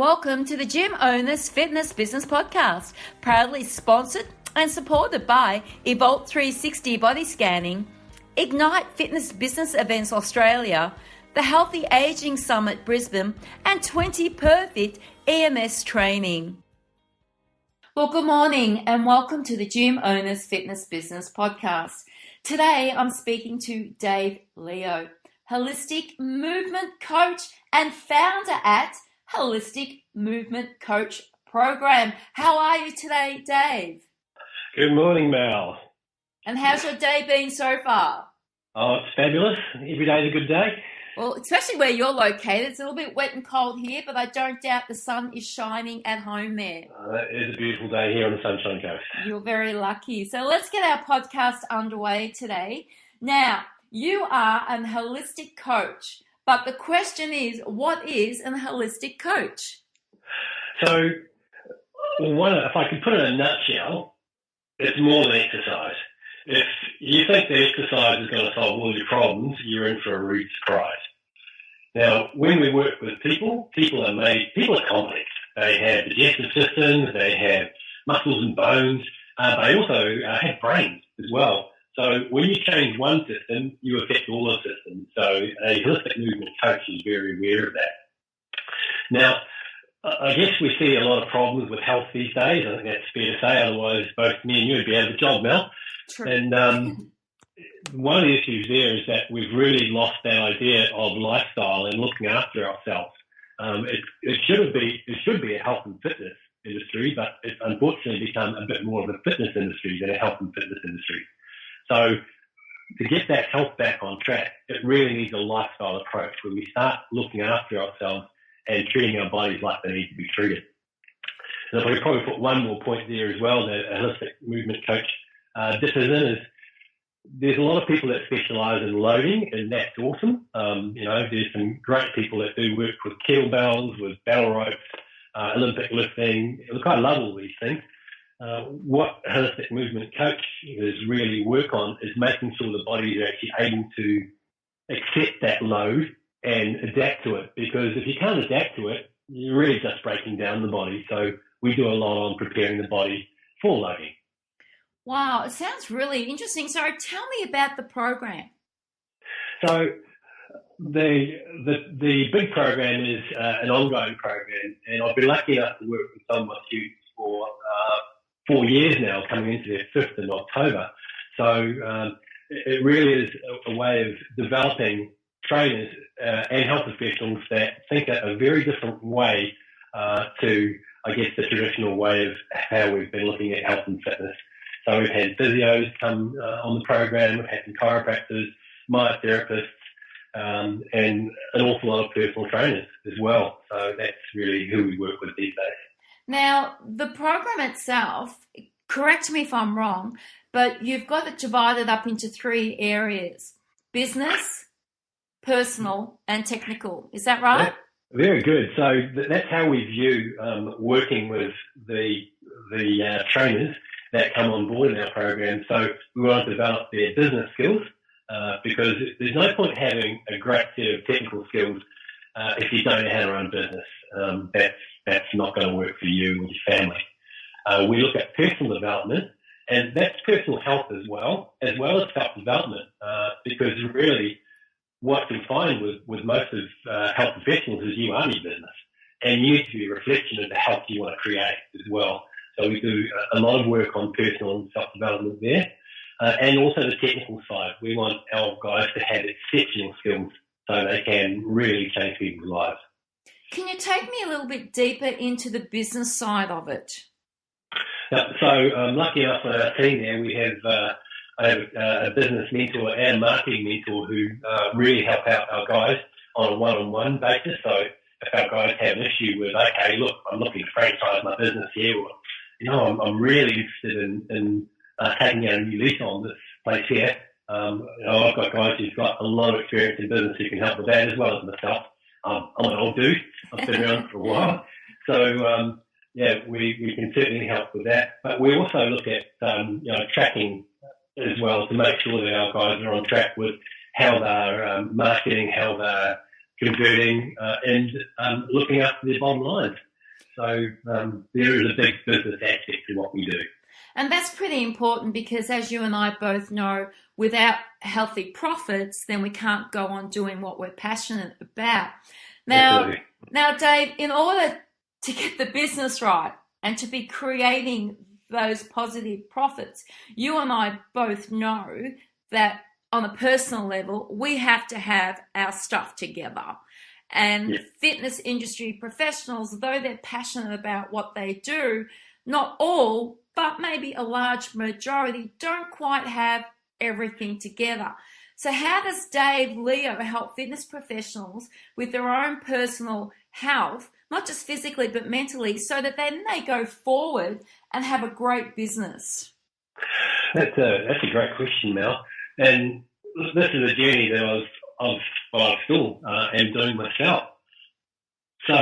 Welcome to the Gym Owners Fitness Business Podcast, proudly sponsored and supported by Evolve 360 Body Scanning, Ignite Fitness Business Events Australia, the Healthy Aging Summit Brisbane, and 20 Perfect EMS Training. Well, good morning and welcome to the Gym Owners Fitness Business Podcast. Today I'm speaking to Dave Liow, holistic movement coach and founder at Holistic Movement Coach Program. How are you today, Dave? Good morning, Mel. And how's your day been so far? Oh, it's fabulous. Every day's a good day. Well, especially where you're located. It's a little bit wet and cold here, but I don't doubt the sun is shining at home there. It is a beautiful day here on the Sunshine Coast. You're very lucky. So let's get our podcast underway today. Now, you are a holistic coach. But the question is, what is a holistic coach? So, if I could put it in a nutshell, it's more than exercise. If you think that exercise is going to solve all your problems, you're in for a rude surprise. Now, when we work with people are complex. They have digestive systems, they have muscles and bones, they also have brains as well. So when you change one system, you affect all the systems. So a holistic movement coach is very aware of that. Now, I guess we see a lot of problems with health these days. I think that's fair to say. Otherwise, both me and you would be out of a job, Mel. True. And one of the issues there is that we've really lost that idea of lifestyle and looking after ourselves. It should be a health and fitness industry, but it's unfortunately become a bit more of a fitness industry than a health and fitness industry. So to get that health back on track, it really needs a lifestyle approach where we start looking after ourselves and treating our bodies like they need to be treated. And if I could probably put one more point there as well that a holistic movement coach differs in is there's a lot of people that specialise in loading, and that's awesome. There's some great people that do work with kettlebells, with battle ropes, Olympic lifting. Look, I love all these things. What holistic movement coach is really work on is making sure the body is actually able to accept that load and adapt to it. Because if you can't adapt to it, you're really just breaking down the body. So we do a lot on preparing the body for loading. Wow, it sounds really interesting. So tell me about the program. So the big program is an ongoing program, and I've been lucky enough to work with some of my students for 4 years now, coming into their fifth in October. So it really is a way of developing trainers and health professionals that think a very different way to, I guess, the traditional way of how we've been looking at health and fitness. So we've had physios come on the program, we've had some chiropractors, myotherapists, and an awful lot of personal trainers as well. So that's really who we work with these days. Now, the program itself, correct me if I'm wrong, but you've got it divided up into 3 areas: business, personal, and technical. Is that right? Yeah, very good. So that's how we view working with the trainers that come on board in our program. So we want to develop their business skills because there's no point having a great set of technical skills if you don't know how to run a business. That's not going to work for you or your family. We look at personal development, and that's personal health as well as self-development, because really what you find with most of health professionals is you are your business, and you need to be a reflection of the health you want to create as well. So we do a lot of work on personal and self-development there, and also the technical side. We want our guys to have exceptional skills so they can really change people's lives. Can you take me a little bit deeper into the business side of it? So I'm lucky enough on our team there. We have I have a business mentor and marketing mentor who really help out our guys on a one-on-one basis. So if our guys have an issue with, okay, look, I'm looking to franchise my business here, or I'm really interested in taking out a new lease on this place here. I've got guys who've got a lot of experience in business who can help with that as well as myself. I'm an old dude. I've been around for a while. So, we can certainly help with that. But we also look at, tracking as well to make sure that our guys are on track with how they're marketing, how they're converting, and looking after their bottom lines. So there is a big business aspect to what we do. And that's pretty important because, as you and I both know, without healthy profits, then we can't go on doing what we're passionate about. Absolutely. Now, Dave, in order to get the business right and to be creating those positive profits, you and I both know that on a personal level, we have to have our stuff together. And fitness industry professionals, though they're passionate about what they do, not all, but maybe a large majority, don't quite have everything together. So how does Dave Liow help fitness professionals with their own personal health, not just physically but mentally, so that then they go forward and have a great business? That's a great question, Mel. And this is a journey that I still am doing myself. So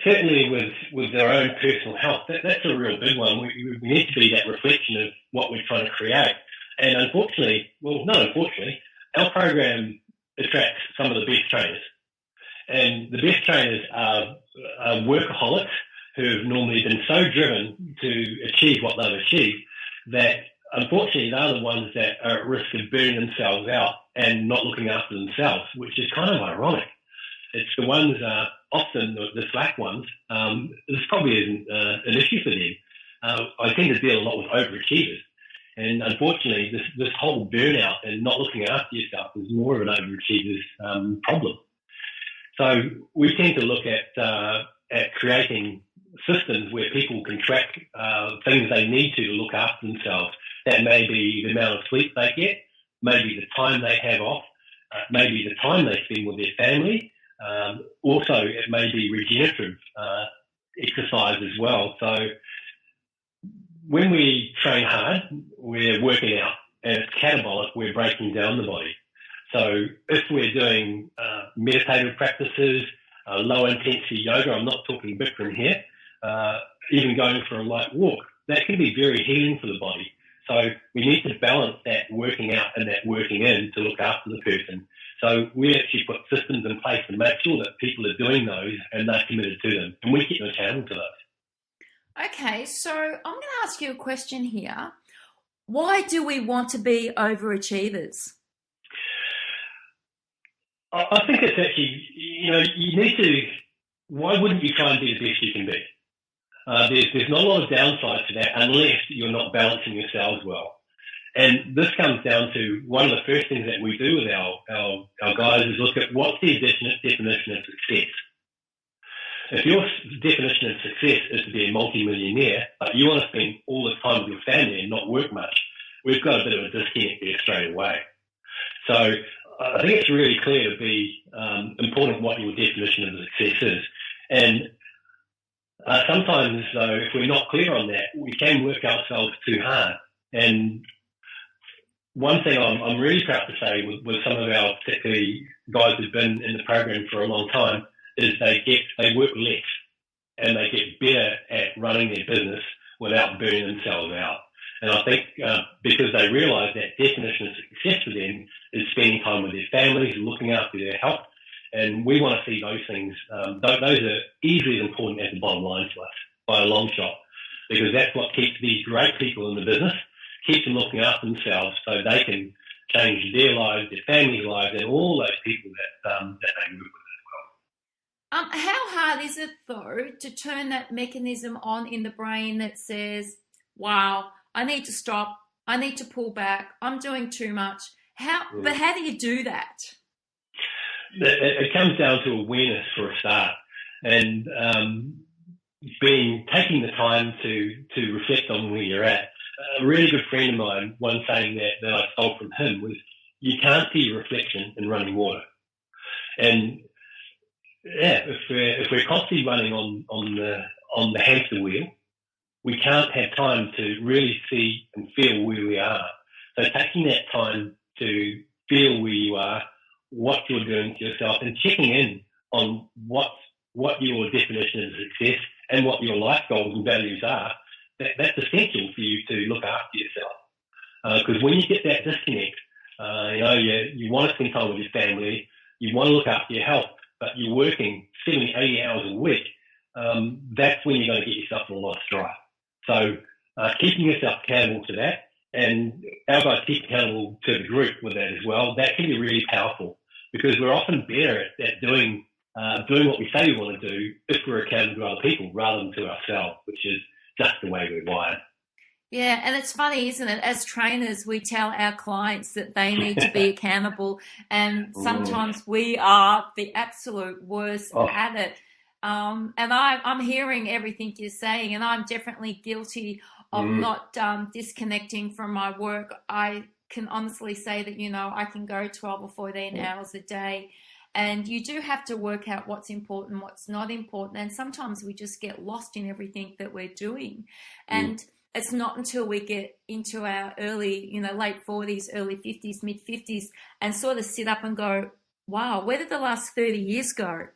certainly with their own personal health, that's a real big one. We need to be that reflection of what we're trying to create. And unfortunately, well, not unfortunately, our program attracts some of the best trainers. And the best trainers are workaholics who have normally been so driven to achieve what they've achieved that unfortunately they're the ones that are at risk of burning themselves out and not looking after themselves, which is kind of ironic. It's the ones, often the slack ones, this probably isn't an issue for them. I tend to deal a lot with overachievers. And unfortunately, this whole burnout and not looking after yourself is more of an overachiever's problem. So we tend to look at creating systems where people can track things they need to look after themselves. That may be the amount of sleep they get, maybe the time they have off, maybe the time they spend with their family. Also, it may be regenerative exercise as well. So when we train hard, we're working out, and it's catabolic, we're breaking down the body. So if we're doing meditative practices, low-intensity yoga, I'm not talking Bikram here, even going for a light walk, that can be very healing for the body. So we need to balance that working out and that working in to look after the person. So we actually put systems in place to make sure that people are doing those and they're committed to them. And we keep them accountable to those. Okay, so I'm going to ask you a question here. Why do we want to be overachievers? I think it's actually, you need to, why wouldn't you try and be the best you can be? There's not a lot of downside to that unless you're not balancing yourselves well. And this comes down to one of the first things that we do with our guys is look at what's the definition of success. If your definition of success is to be a multi-millionaire, but you want to spend all the time with your family and not work much, we've got a bit of a disconnect there straight away. So I think it's really clear to be important what your definition of success is. And sometimes, though, if we're not clear on that, we can work ourselves too hard. And one thing I'm really proud to say with some of our particularly guys who've been in the program for a long time is they work less and they get better at running their business without burning themselves out. And I think because they realise that definition of success for them is spending time with their families, looking after their health, and we want to see those things. Those are easily as important as the bottom line to us by a long shot, because that's what keeps these great people in the business, keeps them looking after themselves so they can change their lives, their family's lives, and all those people that they work with as well. How hard is it, though, to turn that mechanism on in the brain that says, wow, I need to stop, I need to pull back, I'm doing too much? But how do you do that? It comes down to awareness for a start, and taking the time to reflect on where you're at. A really good friend of mine, one saying that I stole from him was, you can't see your reflection in running water. And yeah, if we're constantly running on the hamster wheel, we can't have time to really see and feel where we are. So taking that time to feel where you are, what you're doing to yourself, and checking in on what your definition of success and what your life goals and values are, that's essential for you to look after yourself. Because when you get that disconnect, you want to spend time with your family, you want to look after your health, but you're working 70, 80 hours a week, that's when you're going to get yourself in a lot of strife. So keeping yourself accountable to that, and our guys keep accountable to the group with that as well, that can be really powerful, because we're often better at doing what we say we want to do if we're accountable to other people rather than to ourselves, which is just the way we're wired. Yeah, and it's funny, isn't it? As trainers, we tell our clients that they need to be accountable, and sometimes we are the absolute worst at it. And I'm hearing everything you're saying, and I'm definitely guilty of not disconnecting from my work. I can honestly say that, I can go 12 or 14 hours a day, and you do have to work out what's important, what's not important, and sometimes we just get lost in everything that we're doing. And it's not until we get into our early, late 40s, early 50s, mid 50s, and sort of sit up and go, wow, where did the last 30 years go?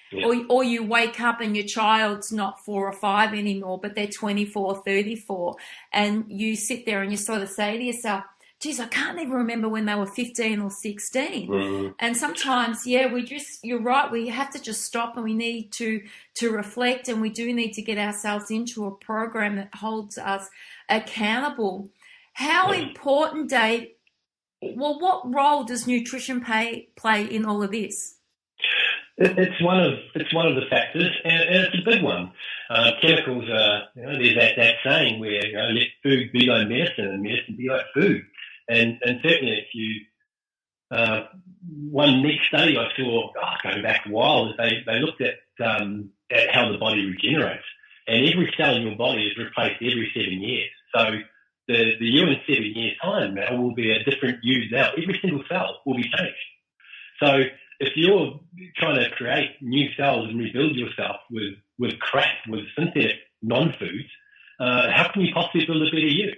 Yeah. Or you wake up and your child's not 4 or 5 anymore, but they're 24, 34. And you sit there and you sort of say to yourself, geez, I can't even remember when they were 15 or 16. And sometimes, you're right, we have to just stop, and we need to reflect, and we do need to get ourselves into a program that holds us accountable. How important, Dave, what role does nutrition play in all of this? It's one of the factors, and it's a big one. Chemicals are, there's that saying where, let food be like medicine and medicine be like food. And certainly if you, one neat study I saw, going back a while, is they looked at how the body regenerates. And every cell in your body is replaced every 7 years. So the you in 7 years' time now will be a different you now. Every single cell will be changed. So if you're trying to create new cells and rebuild yourself with crap, with synthetic non-foods, how can you possibly build a better you?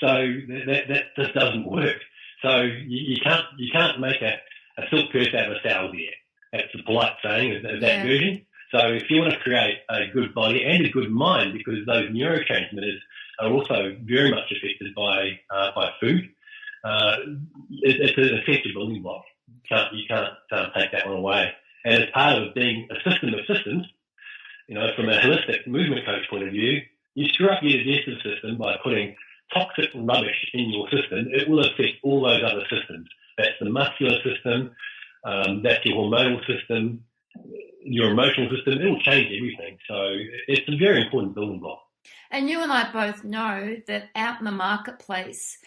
So that just doesn't work. So you can't make a silk purse out of a sow's ear. That's the polite saying of that version. So if you want to create a good body and a good mind, because those neurotransmitters are also very much affected by food, it's an essential building block. You can't take that one away. And as part of being a system of systems, from a holistic movement coach point of view, you screw up your digestive system by putting toxic rubbish in your system, it will affect all those other systems. That's the muscular system, that's your hormonal system, your emotional system. It will change everything. So it's a very important building block. And you and I both know that out in the marketplace,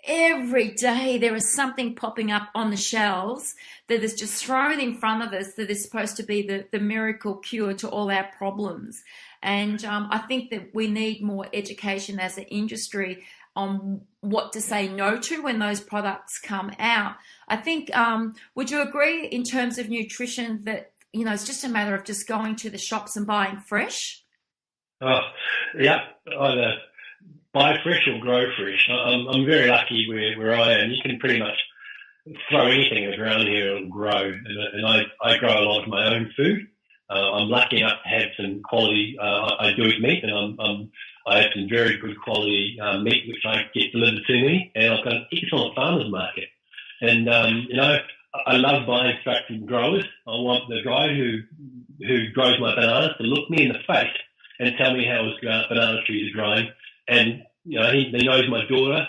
every day there is something popping up on the shelves that is just thrown in front of us that is supposed to be the miracle cure to all our problems. And I think that we need more education as an industry on what to say no to when those products come out. I think, would you agree in terms of nutrition that, it's just a matter of just going to the shops and buying fresh? Oh, yeah. Either buy fresh or grow fresh. I'm very lucky where I am. You can pretty much throw anything around here and grow. And I grow a lot of my own food. I'm lucky enough to have some quality. I do eat meat, and I have some very good quality meat which I get delivered to me. And I've got an excellent farmers market. And I love buying straight from growers. I want the guy who grows my bananas to look me in the face and tell me how his banana trees are growing. And he knows my daughter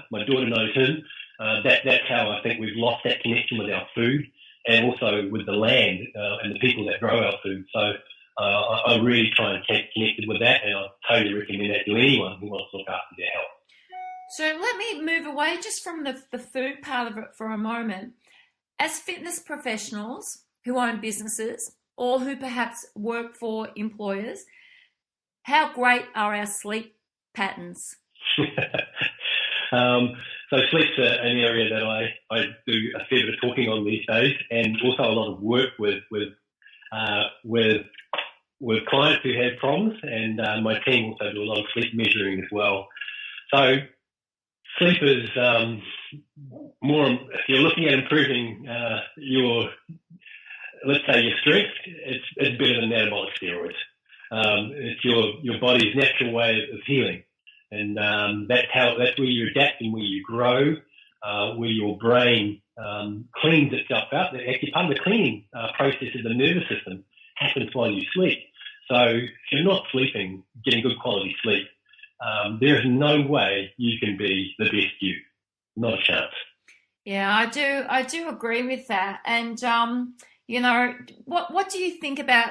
knows him. That's how I think we've lost that connection with our food, and also with the land and the people that grow our food. So I really try and get connected with that, and I totally recommend that to anyone who wants to look after their health. So let me move away just from the food part of it for a moment. As fitness professionals who own businesses or who perhaps work for employers, how great are our sleep patterns? So sleep's an area that I do a fair bit of talking on these days, and also a lot of work with clients who have problems, and my team also do a lot of sleep measuring as well. So sleep is more, if you're looking at improving let's say your strength, it's better than anabolic steroids. It's your body's natural way of healing. And that's where you adapt and where you grow, where your brain cleans itself out. Actually, part of the cleaning process of the nervous system happens while you sleep. So if you're not sleeping, getting good quality sleep, there's no way you can be the best you. Not a chance. Yeah, I do agree with that. And what do you think about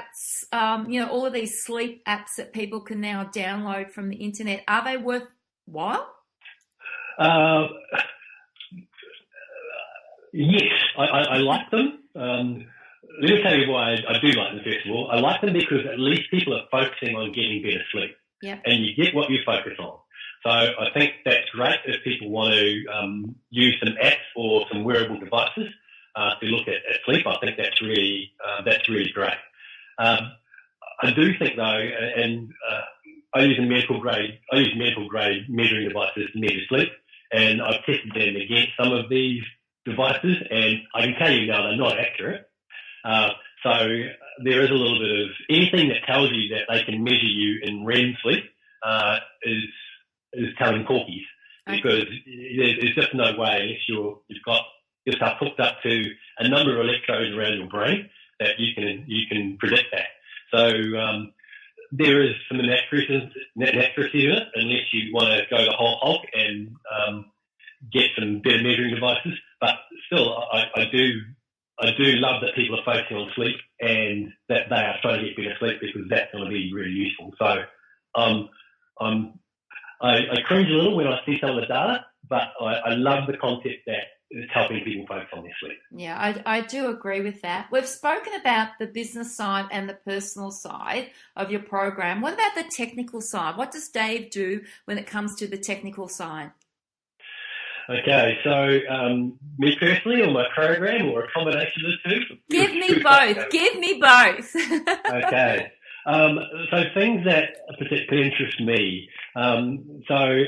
all of these sleep apps that people can now download from the internet? Are they worthwhile? Uh, yes, I like them. Let me tell you why I do like them, first of all. I like them because at least people are focusing on getting better sleep. Yeah. And you get what you focus on. So I think that's great if people want to use some apps or some wearable devices to look at sleep. I think that's really great. I do think though, and I use medical grade measuring devices to measure sleep, and I've tested them against some of these devices, and I can tell you now they're not accurate. So there is a little bit of anything that tells you that they can measure you in REM sleep is telling porkies, because there's just no way unless you've got yourself hooked up to a number of electrodes around your brain that you can predict that. So there is some inaccuracy in it unless you want to go the whole hog and get some better measuring devices. But still, I do love that people are focusing on sleep and that they are trying to get better sleep, because that's going to be really useful. So I cringe a little when I see some of the data, but I love the concept that it's helping people focus on their sleep. Yeah, I do agree with that. We've spoken about the business side and the personal side of your program. What about the technical side? What does Dave do when it comes to the technical side? Okay, so me personally, or my program, or a combination of the two? Give me both. Give me both. Okay. So things that particularly interest me. So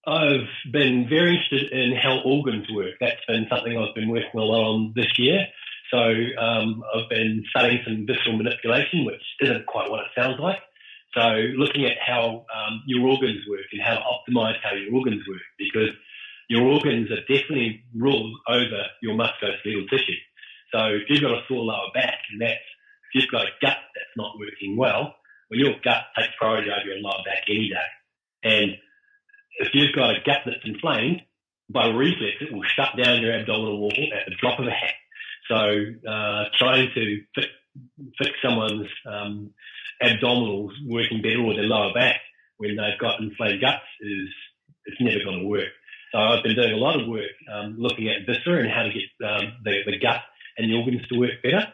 I've been very interested in how organs work. That's been something I've been working a lot on this year. So I've been studying some visceral manipulation, which isn't quite what it sounds like. So looking at how your organs work and how to optimize how your organs work, because your organs are definitely ruled over your musculoskeletal tissue. So if you've got a sore lower back, and if you've got a gut that's not working well your gut takes priority over your lower back any day. And if you've got a gut that's inflamed, by reflex, it will shut down your abdominal wall at the drop of a hat. So trying to fix someone's abdominals working better, or their lower back when they've got inflamed guts, it's never going to work. So I've been doing a lot of work looking at viscera and how to get the gut and the organs to work better.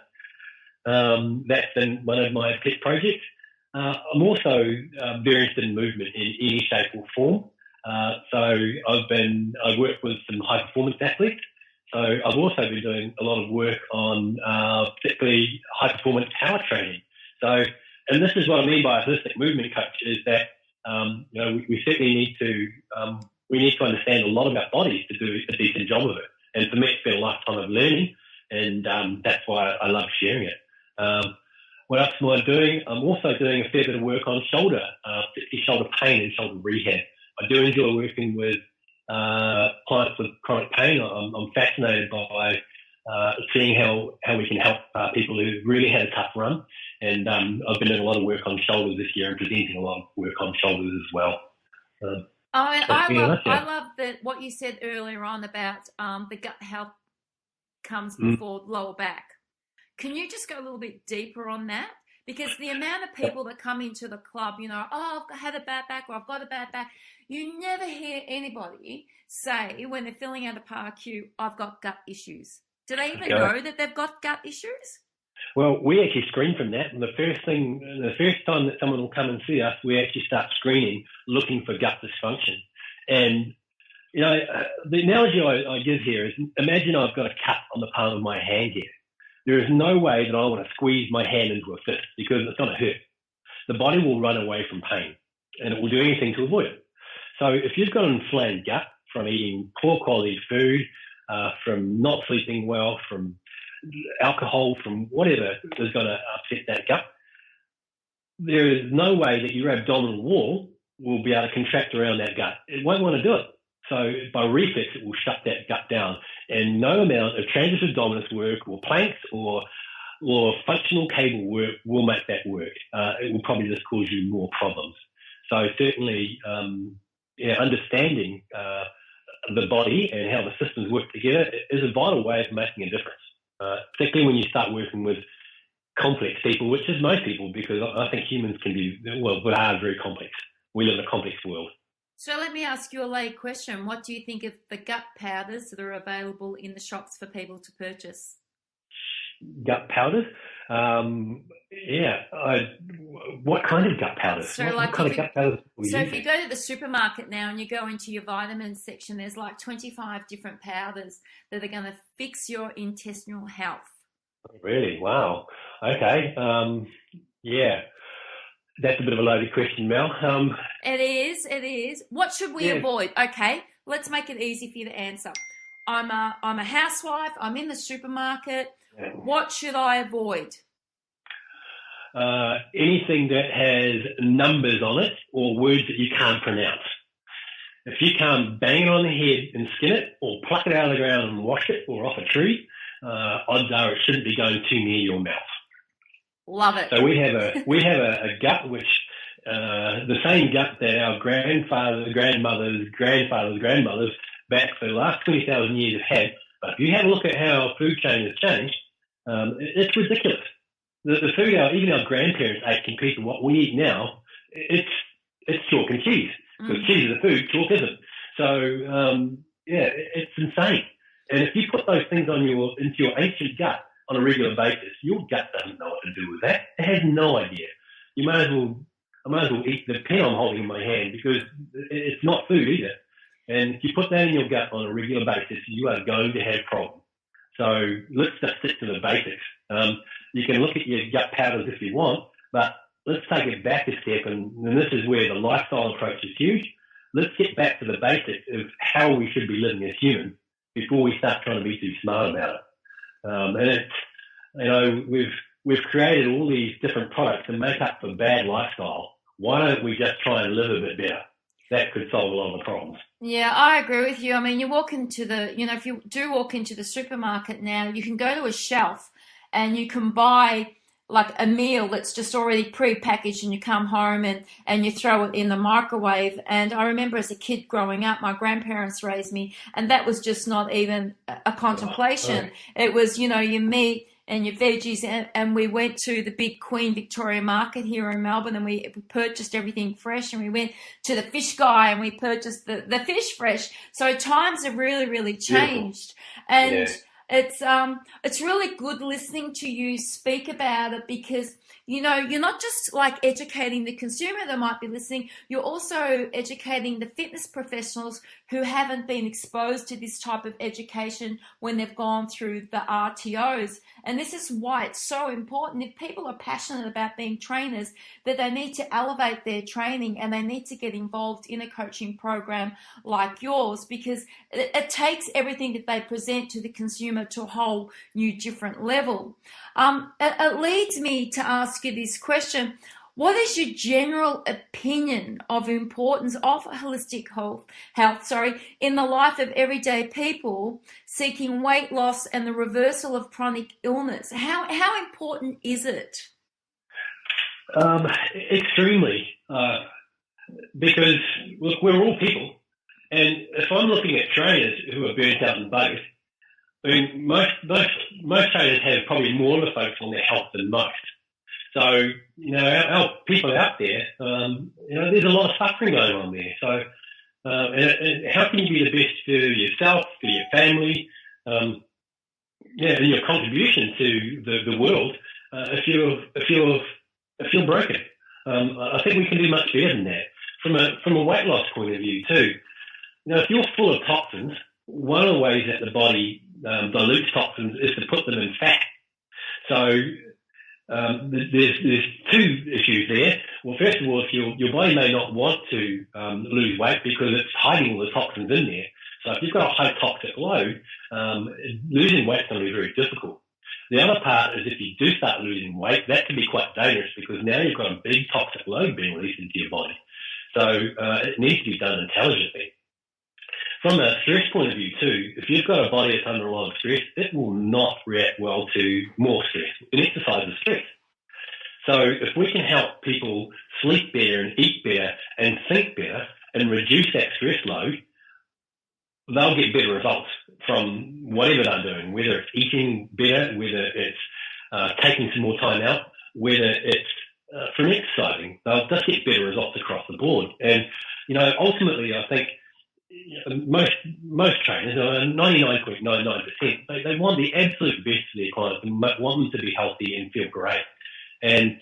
That's been one of my pet projects. I'm also very interested in movement in any shape or form. So I work with some high performance athletes. So I've also been doing a lot of work on particularly high performance power training. So, and this is what I mean by a holistic movement coach, is that we certainly need to understand a lot about bodies to do a decent job of it. And for me, it's been a lifetime of learning, and that's why I love sharing it. What else am I doing? I'm also doing a fair bit of work on shoulder pain and shoulder rehab. I do enjoy working with clients with chronic pain. I'm fascinated by seeing how we can help people who really had a tough run. And I've been doing a lot of work on shoulders this year and presenting a lot of work on shoulders as well. I love that what you said earlier on about the gut health comes before lower back. Can you just go a little bit deeper on that? Because the amount of people that come into the club, I've had a bad back, or I've got a bad back. You never hear anybody say when they're filling out a PARQ, I've got gut issues. Do they even know that they've got gut issues? Well, we actually screen from that. And the first time that someone will come and see us, we actually start screening, looking for gut dysfunction. And, the analogy I give here is, imagine I've got a cut on the palm of my hand here. There is no way that I want to squeeze my hand into a fist, because it's going to hurt. The body will run away from pain, and it will do anything to avoid it. So if you've got an inflamed gut from eating poor quality food, from not sleeping well, from alcohol, from whatever is going to upset that gut, there is no way that your abdominal wall will be able to contract around that gut. It won't want to do it. So by reflex, it will shut that gut down. And no amount of transverse abdominis work, or planks, or or functional cable work will make that work. It will probably just cause you more problems. So certainly, understanding the body and how the systems work together is a vital way of making a difference, particularly when you start working with complex people, which is most people, because I think humans can be, we are very complex. We live in a complex world. So let me ask you a lay question. What do you think of the gut powders that are available in the shops for people to purchase? Gut powders? What kind of gut powders? So what kind of gut powders are we using? if you go to the supermarket now and you go into your vitamins section, there's like 25 different powders that are going to fix your intestinal health. Really? Wow. Okay. That's a bit of a loaded question, Mel. It is. What should we avoid? Okay, let's make it easy for you to answer. I'm a housewife. I'm in the supermarket. Yeah. What should I avoid? Anything that has numbers on it or words that you can't pronounce. If you can't bang it on the head and skin it, or pluck it out of the ground and wash it, or off a tree, odds are it shouldn't be going too near your mouth. Love it. So we have a gut which the same gut that our grandfathers, grandmothers back for the last 20,000 years have had. But if you have a look at how our food chain has changed, it's ridiculous. The food even our grandparents ate compared to what we eat now, it's chalk and cheese. Because cheese is a food, chalk isn't. So it's insane. And if you put those things into your ancient gut on a regular basis, your gut doesn't know what to do with that. It has no idea. I might as well eat the pen I'm holding in my hand, because it's not food either. And if you put that in your gut on a regular basis, you are going to have problems. So let's just stick to the basics. You can look at your gut powders if you want, but let's take it back a step, and this is where the lifestyle approach is huge. Let's get back to the basics of how we should be living as humans before we start trying to be too smart about it. And it's, we've created all these different products to make up for bad lifestyle. Why don't we just try and live a bit better? That could solve a lot of the problems. Yeah, I agree with you. I mean, you walk into if you do walk into the supermarket now, you can go to a shelf and you can buy like a meal that's just already pre-packaged, and you come home and you throw it in the microwave. And I remember as a kid growing up, my grandparents raised me, and that was just not even a contemplation. Oh. It was, your meat and your veggies, and we went to the big Queen Victoria Market here in Melbourne, and we purchased everything fresh, and we went to the fish guy and we purchased the fish fresh. So times have really, really changed. Beautiful. And it's really good listening to you speak about it, because you're not just like educating the consumer that might be listening, you're also educating the fitness professionals who haven't been exposed to this type of education when they've gone through the RTOs. And this is why it's so important, if people are passionate about being trainers, that they need to elevate their training and they need to get involved in a coaching program like yours, because it takes everything that they present to the consumer to a whole new different level. It leads me to ask you this question. What is your general opinion of the importance of holistic health in the life of everyday people seeking weight loss and the reversal of chronic illness? How important is it? Extremely, because look, we're all people, and if I'm looking at trainers who are burnt out in both, I mean, most trainers have probably more of a focus on their health than most. So, our people out there, there's a lot of suffering going on there. So, and how can you be the best for yourself, for your family, and your contribution to the world if you're broken? I think we can do much better than that. From a weight loss point of view too. If you're full of toxins, one of the ways that the body dilutes toxins is to put them in fat. So there's two issues there. Well, first of all, if your body may not want to lose weight because it's hiding all the toxins in there. So if you've got a high toxic load, losing weight is going to be very difficult. The other part is if you do start losing weight, that can be quite dangerous, because now you've got a big toxic load being released into your body. So it needs to be done intelligently. From a stress point of view too, if you've got a body that's under a lot of stress, it will not react well to more stress. And exercise is stress. So if we can help people sleep better and eat better and think better and reduce that stress load, they'll get better results from whatever they're doing, whether it's eating better, whether it's taking some more time out, whether it's from exercising. They'll just get better results across the board. And, ultimately, I think most trainers, 99.99%, they want the absolute best for their clients and want them to be healthy and feel great. And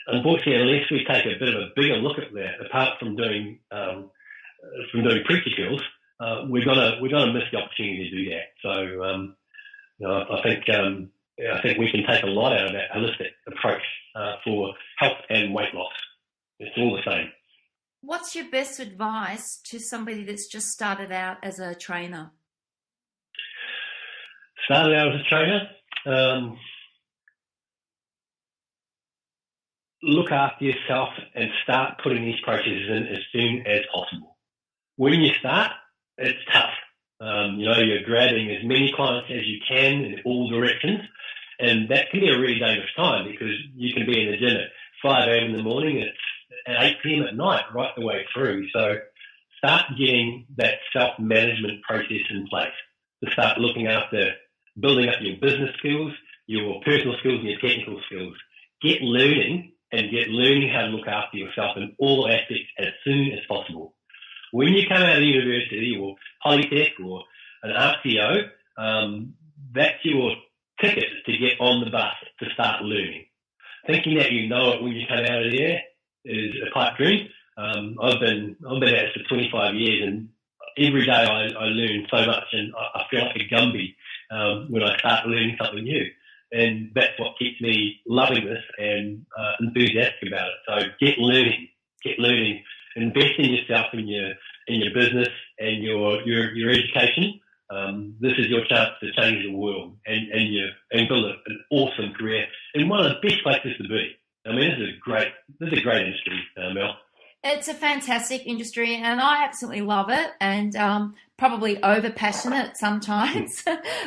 unfortunately, unless we take a bit of a bigger look at that, apart from doing preacher skills, we're gonna miss the opportunity to do that. So I think we can take a lot out of that holistic approach for health and weight loss. It's all the same. What's your best advice to somebody that's just started out as a trainer? Started out as a trainer. Look after yourself and start putting these processes in as soon as possible. When you start, it's tough. You're grabbing as many clients as you can in all directions, and that can be a really dangerous time because you can be in the gym at 5 a.m. in the morning and it's at 8 p.m. at night right the way through. So start getting that self-management process in place to start looking after building up your business skills, your personal skills and your technical skills. Get learning how to look after yourself in all aspects as soon as possible. When you come out of university or Polytech or an RTO, that's your ticket to get on the bus to start learning. Thinking that you know it when you come out of there is a pipe dream. I've been at it for 25 years, and every day I learn so much, and I feel like a Gumby when I start learning something new. And that's what keeps me loving this and enthusiastic about it. So get learning, invest in yourself and your business and your education. This is your chance to change the world and build an awesome career in one of the best places to be. I mean, this is a great industry, Mel. It's a fantastic industry, and I absolutely love it, and probably over passionate sometimes.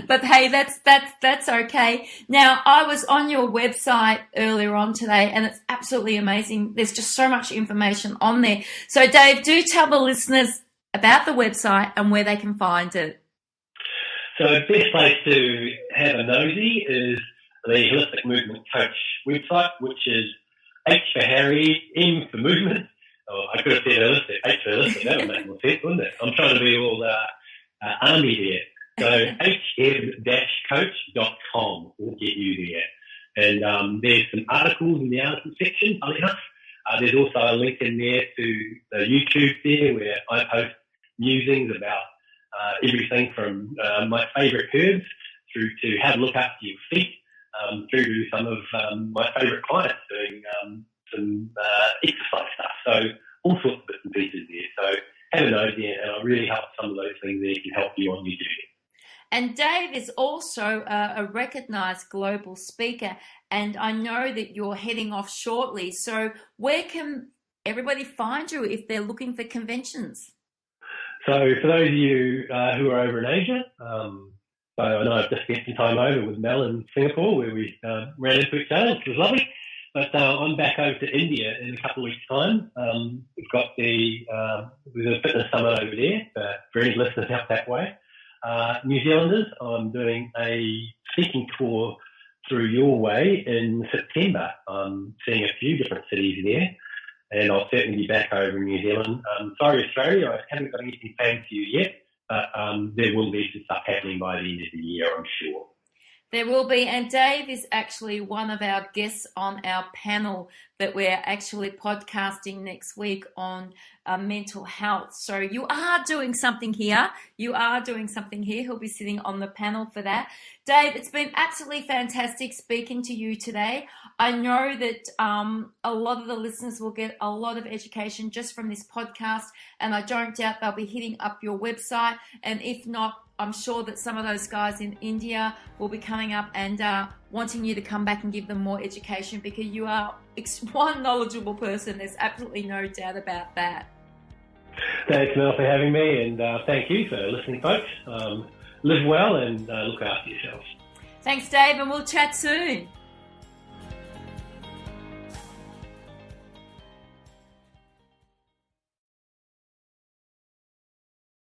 But hey, that's okay. Now, I was on your website earlier on today, and it's absolutely amazing. There's just so much information on there. So, Dave, do tell the listeners about the website and where they can find it. So, the best place to have a nosy is the Holistic Movement Coach website, which is H for Harry, M for Movement. Oh, I could have said holistic, H for holistic. That would make more sense, wouldn't it? I'm trying to be all army here. So hm-coach.com will get you there. And there's some articles in the article section, funny enough. There's also a link in there to the YouTube there where I post musings about everything from my favourite herbs through to how to look after your feet, through to some of my favourite clients doing some exercise stuff. So all sorts of bits and pieces there. So have a nose there, and I really hope some of those things there can help you on your journey. And Dave is also a recognised global speaker, and I know that you're heading off shortly. So where can everybody find you if they're looking for conventions? So for those of you who are over in Asia, so I know I've just spent some time over with Mel in Singapore where we ran into each other, which was lovely. But I'm back over to India in a couple of weeks' time. We've got there's a fitness summit over there for any listeners out that way. New Zealanders, I'm doing a speaking tour through your way in September. I'm seeing a few different cities there, and I'll certainly be back over in New Zealand. Sorry, Australia, I haven't got anything planned for you yet, but there will be some stuff happening by the end of the year, I'm sure. There will be, and Dave is actually one of our guests on our panel that we're actually podcasting next week on mental health. So you are doing something here. He'll be sitting on the panel for that. Dave, it's been absolutely fantastic speaking to you today. I know that a lot of the listeners will get a lot of education just from this podcast, and I don't doubt they'll be hitting up your website, and if not, I'm sure that some of those guys in India will be coming up and wanting you to come back and give them more education, because you are one knowledgeable person. There's absolutely no doubt about that. Thanks, Mel, for having me, and thank you for listening, folks. Live well and look after yourselves. Thanks, Dave, and we'll chat soon.